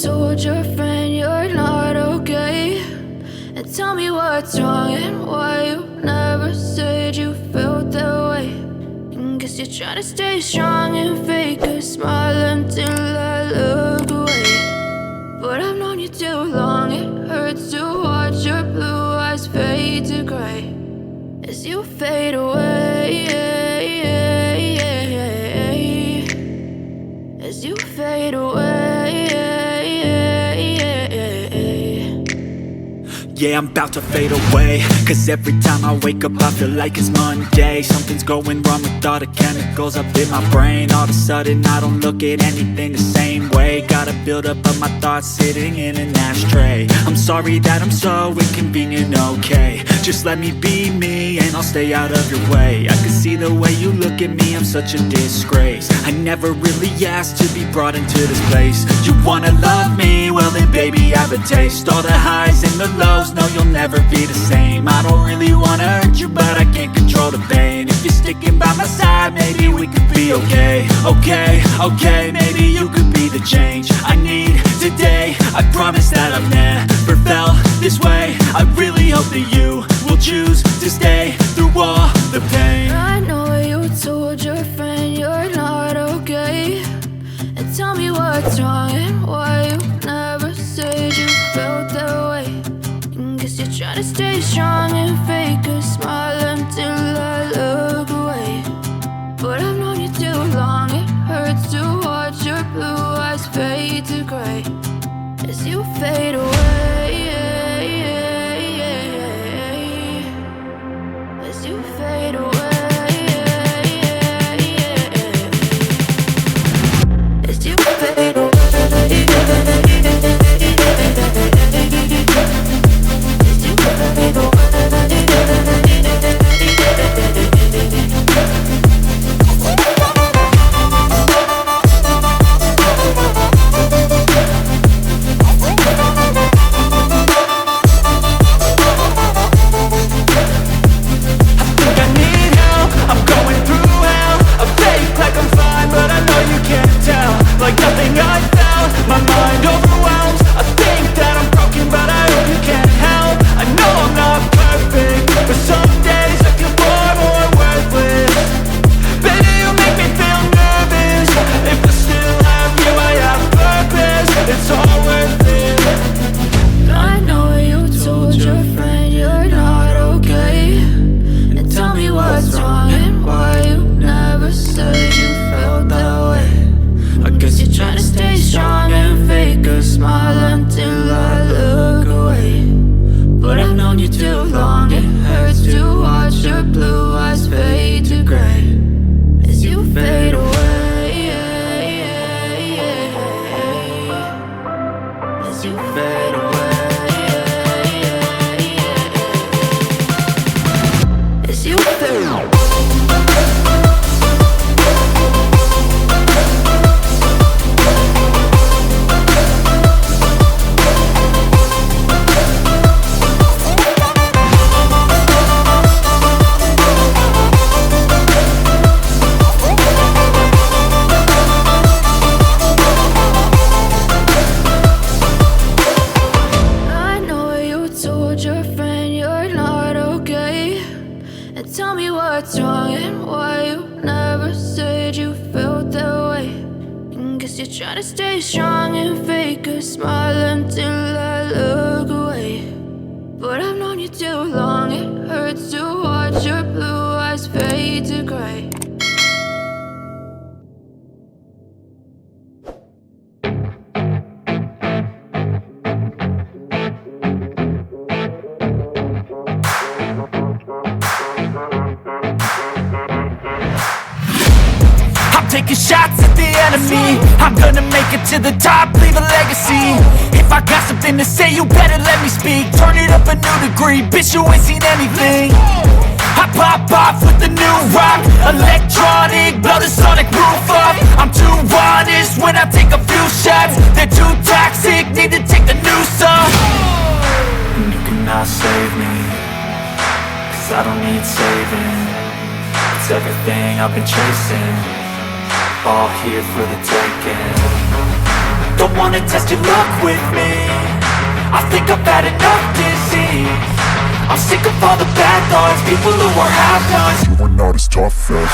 told your friend you're not okay, and tell me what's wrong and why you never said you felt that way. And guess you're trying to stay strong and fake a smile until I look away. But I've known you too long, it hurts to watch your blue eyes fade to gray as you fade away, as you fade away. Yeah, I'm about to fade away, cause every time I wake up I feel like it's Monday. Something's going wrong with all the chemicals up in my brain. All of a sudden I don't look at anything the same way. Gotta build up of my thoughts sitting in an ashtray. I'm sorry that I'm so inconvenient, okay. Just let me be me and I'll stay out of your way. I can see the way you look at me, I'm such a disgrace. I never really asked to be brought into this place. You wanna love me? Well then baby I have a taste. All the highs and the lows, no you'll never be the same. I don't really wanna hurt you but I can't control the pain. If you're sticking by my side maybe we could be okay. Okay, maybe you could be the change I need today. I promise that I've never felt this way. I really hope that you will choose to stay through all the pain. I know you told your friend you're not okay, and tell me what's wrong and why you never said you felt that way. And guess you're trying to stay strong and fake a smile until I look away. But I've known you too long, it hurts to watch your blue eyes fade to gray as you fade away, as you fade away, as you fade away. Like nothing I felt, my mind overwhelmed. I think that I'm broken, but I hope you can't help. I know I'm not perfect, but some days I feel far more worthless. Baby, you make me feel nervous. If I still have you, I have purpose. It's all worth it. I know you told your friend you're not okay, and tell me what's wrong and why you never said you felt that way. I guess you're trying to stay strong and fake a smile until I look away. But I've known you too long, it hurts to watch your blue eyes fade to gray as you fade away, as you fade away, as you fade away. Tell me what's wrong and why you never said you felt that way. And guess you're trying to stay strong and fake a smile until I look away. But I've known you too long, it hurts to watch your blue eyes fade to gray. Taking shots at the enemy, I'm gonna make it to the top, leave a legacy. If I got something to say, you better let me speak. Turn it up a new degree, bitch, you ain't seen anything. I pop off with the new rock, electronic, blow the sonic roof up. I'm too honest when I take a few shots. They're too toxic, need to take the noose off. And you cannot save me, cause I don't need saving. It's everything I've been chasing, all here for the taking. Don't wanna test your luck with me. I think I've had enough disease. I'm sick of all the bad thoughts, people who are half-nots. You were not as tough as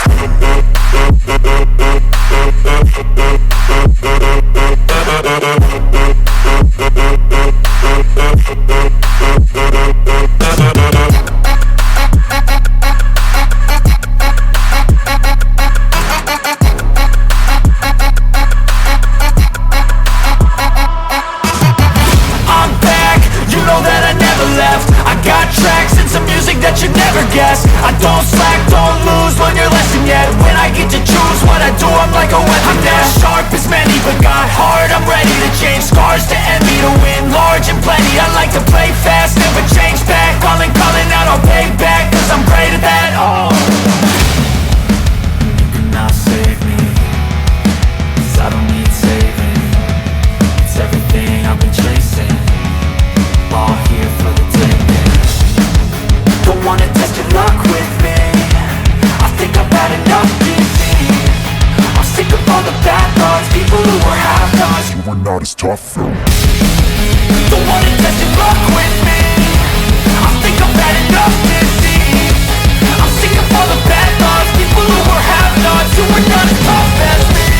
I'm back, you know that I never left. I got tracks and some music that you never guessed. I don't slack, don't lose, learn your lesson yet. When I get to choose what I do, I'm like a weapon. I'm not sharp as many, but got hard. I'm ready to change scars to envy, to win large and plenty. I like to play fast, never change back. Calling out, I'll pay back, cause I'm great at that. Oh, you cannot save me, cause I don't need saving. It's everything I've been chasing, all here for the taking. Don't wanna test your luck with me. I think I've had enough disease. I'm sick of all the bad thoughts, people who are half-nots. you were not as tough as Don't wanna test your luck with me. I think I've had enough disease. I'm sick of all the bad thoughts, people who are half-nots, who are not as tough as me.